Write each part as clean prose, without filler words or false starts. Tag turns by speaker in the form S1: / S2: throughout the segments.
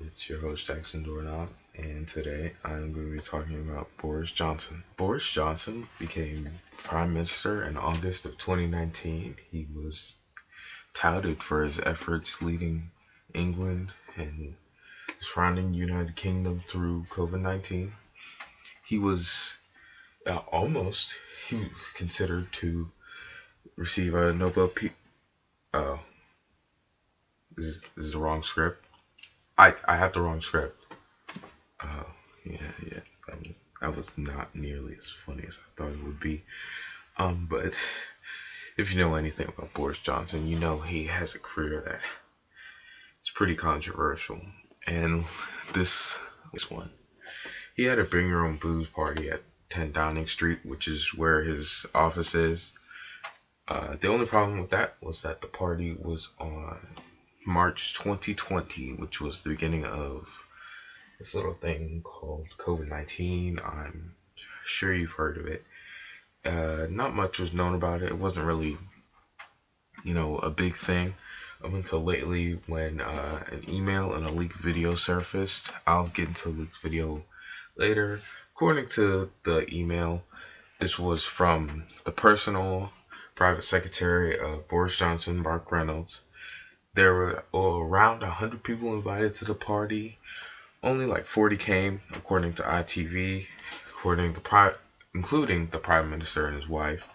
S1: It's your host Jackson Dornock, and today I'm going to be talking about Boris Johnson. Boris Johnson became Prime Minister in August of 2019. He was touted for his efforts leading England and the surrounding United Kingdom through COVID-19. He was he was considered to receive a Nobel Peace. Oh, this is the wrong script. I have the wrong script. Yeah. That was not nearly as funny as I thought it would be. But if you know anything about Boris Johnson, you know he has a career that is pretty controversial. And this one, he had a bring your own booze party at 10 Downing Street, which is where his office is. The only problem with that was that the party was on March 2020, which was the beginning of this little thing called COVID-19. I'm sure you've heard of it. Not much was known about it. It wasn't really, a big thing up until lately when an email and a leaked video surfaced. I'll get into the leaked video later. According to the email, this was from the personal private secretary of Boris Johnson, Mark Reynolds. There were around 100 people invited to the party. Only like 40 came, according to ITV, including the Prime Minister and his wife.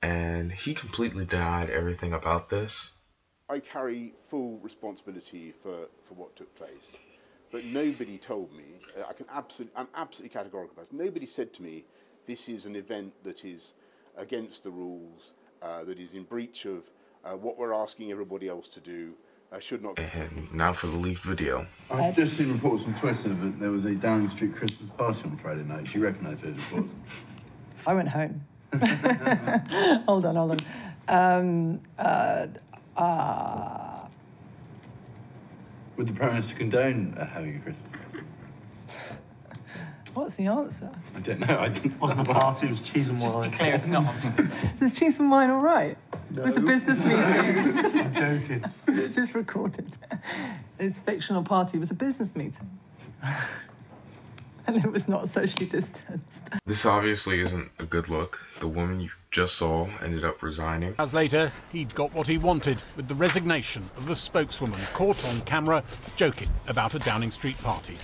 S1: And he completely denied everything about this.
S2: I carry full responsibility for what took place. But nobody told me, I'm absolutely categorical about this. Nobody said to me, this is an event that is against the rules, that is in breach of what we're asking everybody else to do. Should not.
S1: And now for the leaked video.
S3: I've just seen reports on Twitter that there was a Downing Street Christmas party on Friday night. Do you recognise those reports?
S4: I went home. Hold on.
S3: Would the Prime Minister condone having a Christmas party?
S4: What's the answer?
S3: I don't know.
S5: It wasn't a party, it was cheese and wine.
S6: Just be clear, it's not.
S4: Is cheese and wine all right?
S5: No.
S4: It was a business meeting.
S5: I'm joking.
S4: This is recorded. This fictional party was a business meeting. And it was not socially distanced.
S1: This obviously isn't a good look. The woman you just saw ended up resigning.
S7: As later, he'd got what he wanted with the resignation of the spokeswoman caught on camera joking about a Downing Street party.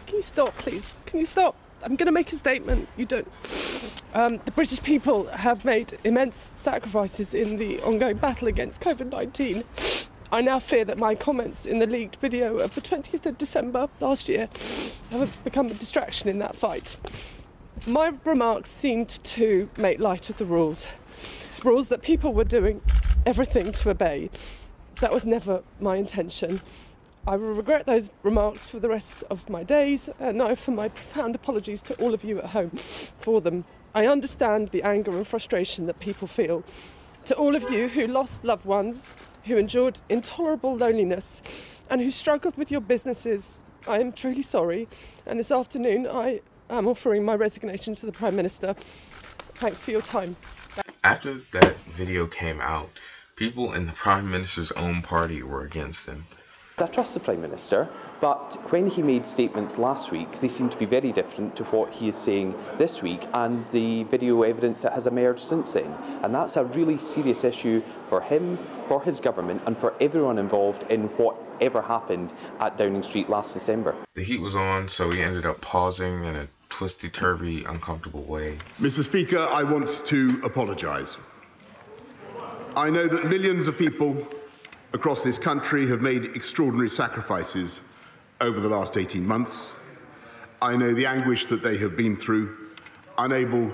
S8: Can you stop, please? Can you stop? I'm going to make a statement. You don't. The British people have made immense sacrifices in the ongoing battle against COVID-19. I now fear that my comments in the leaked video of the 20th of December last year have become a distraction in that fight. My remarks seemed to make light of the rules that people were doing everything to obey. That was never my intention. I will regret those remarks for the rest of my days, and I offer my profound apologies to all of you at home for them. I understand the anger and frustration that people feel. To all of you who lost loved ones, who endured intolerable loneliness, and who struggled with your businesses, I am truly sorry. And this afternoon, I am offering my resignation to the Prime Minister. Thanks for your time.
S1: After that video came out, people in the Prime Minister's own party were against him.
S6: I trust the Prime Minister, but when he made statements last week, they seem to be very different to what he is saying this week and the video evidence that has emerged since then. And that's a really serious issue for him, for his government, and for everyone involved in whatever happened at Downing Street last December.
S1: The heat was on, so he ended up pausing in a twisty-turvy, uncomfortable way.
S2: Mr. Speaker, I want to apologise. I know that millions of people across this country have made extraordinary sacrifices over the last 18 months. I know the anguish that they have been through, unable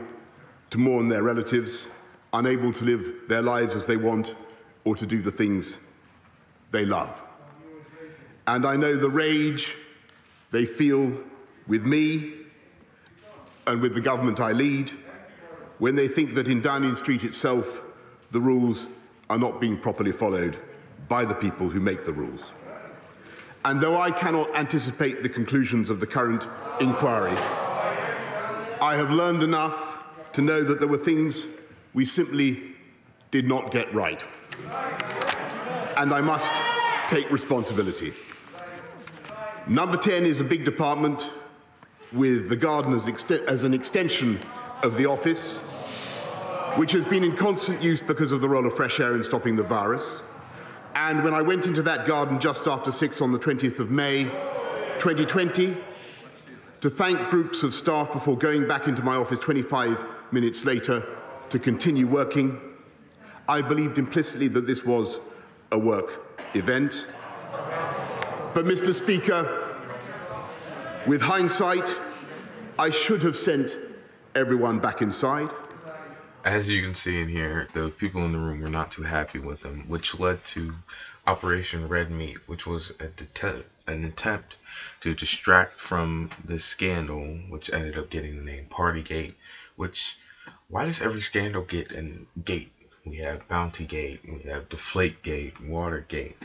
S2: to mourn their relatives, unable to live their lives as they want, or to do the things they love. And I know the rage they feel with me and with the government I lead when they think that in Downing Street itself, the rules are not being properly followed by the people who make the rules. And though I cannot anticipate the conclusions of the current inquiry, I have learned enough to know that there were things we simply did not get right. And I must take responsibility. Number 10 is a big department with the garden as an extension of the office, which has been in constant use because of the role of fresh air in stopping the virus. And when I went into that garden just after 6 on the 20th of May, 2020, to thank groups of staff before going back into my office 25 minutes later to continue working, I believed implicitly that this was a work event. But, Mr. Speaker, with hindsight, I should have sent everyone back inside.
S1: As you can see in here, the people in the room were not too happy with him, which led to Operation Red Meat, which was an attempt to distract from this scandal, which ended up getting the name Partygate. Which, why does every scandal get a gate? We have Bountygate, we have Deflategate, Watergate.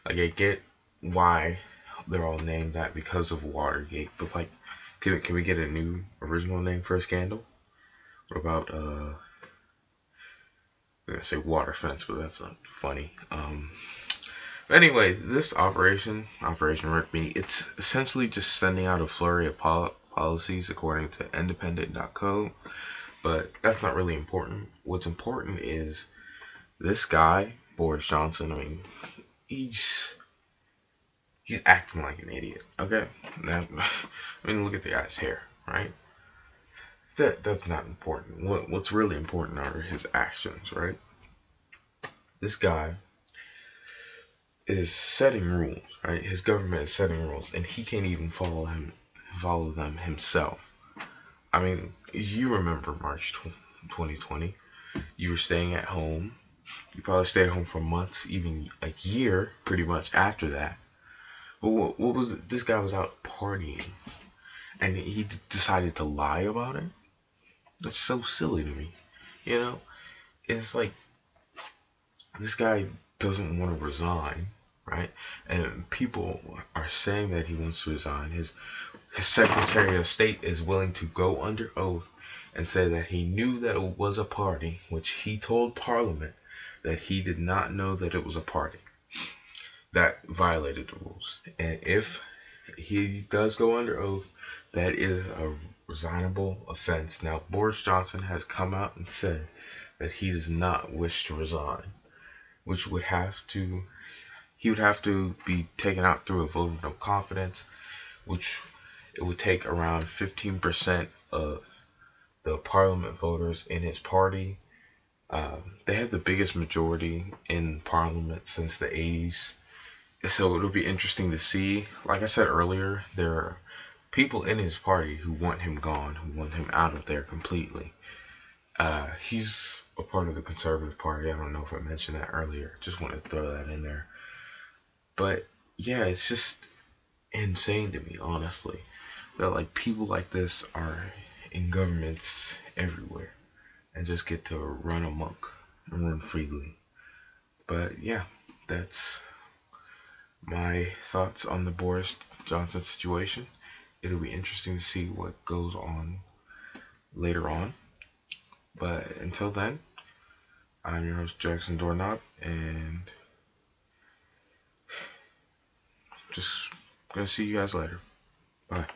S1: Like, I get why they're all named that because of Watergate, but like, can we get a new original name for a scandal? What about I'm gonna say water fence, but that's not funny. But anyway, this Operation Red Meat, it's essentially just sending out a flurry of policies according to independent.co, but that's not really important. What's important is this guy, Boris Johnson. I mean, he's acting like an idiot, okay? Now, I mean, look at the guy's hair, right? That's not important. What's really important are his actions, right? This guy is setting rules, right? His government is setting rules, and he can't even follow them himself. I mean, you remember March 2020. You were staying at home. You probably stayed at home for months, even a year, pretty much after that. But what was it? This guy was out partying, and he decided to lie about it? That's so silly to me. You know? It's like, this guy doesn't want to resign, right? And people are saying that he wants to resign. His Secretary of State is willing to go under oath and say that he knew that it was a party, which he told Parliament that he did not know that it was a party. That violated the rules. And if he does go under oath, that is a resignable offense. Now, Boris Johnson has come out and said that he does not wish to resign, which would he would have to be taken out through a vote of no confidence, which it would take around 15% of the Parliament voters in his party. They have the biggest majority in Parliament since the 80s. So it'll be interesting to see. Like I said earlier, there are people in his party who want him gone, who want him out of there completely. He's a part of the Conservative Party. I don't know if I mentioned that earlier. Just wanted to throw that in there. But yeah, it's just insane to me, honestly, that like people like this are in governments everywhere and just get to run amok and run freely. But yeah, that's my thoughts on the Boris Johnson situation. It'll be interesting to see what goes on later on. But until then, I'm your host, Jackson Doorknob, and just gonna see you guys later. Bye.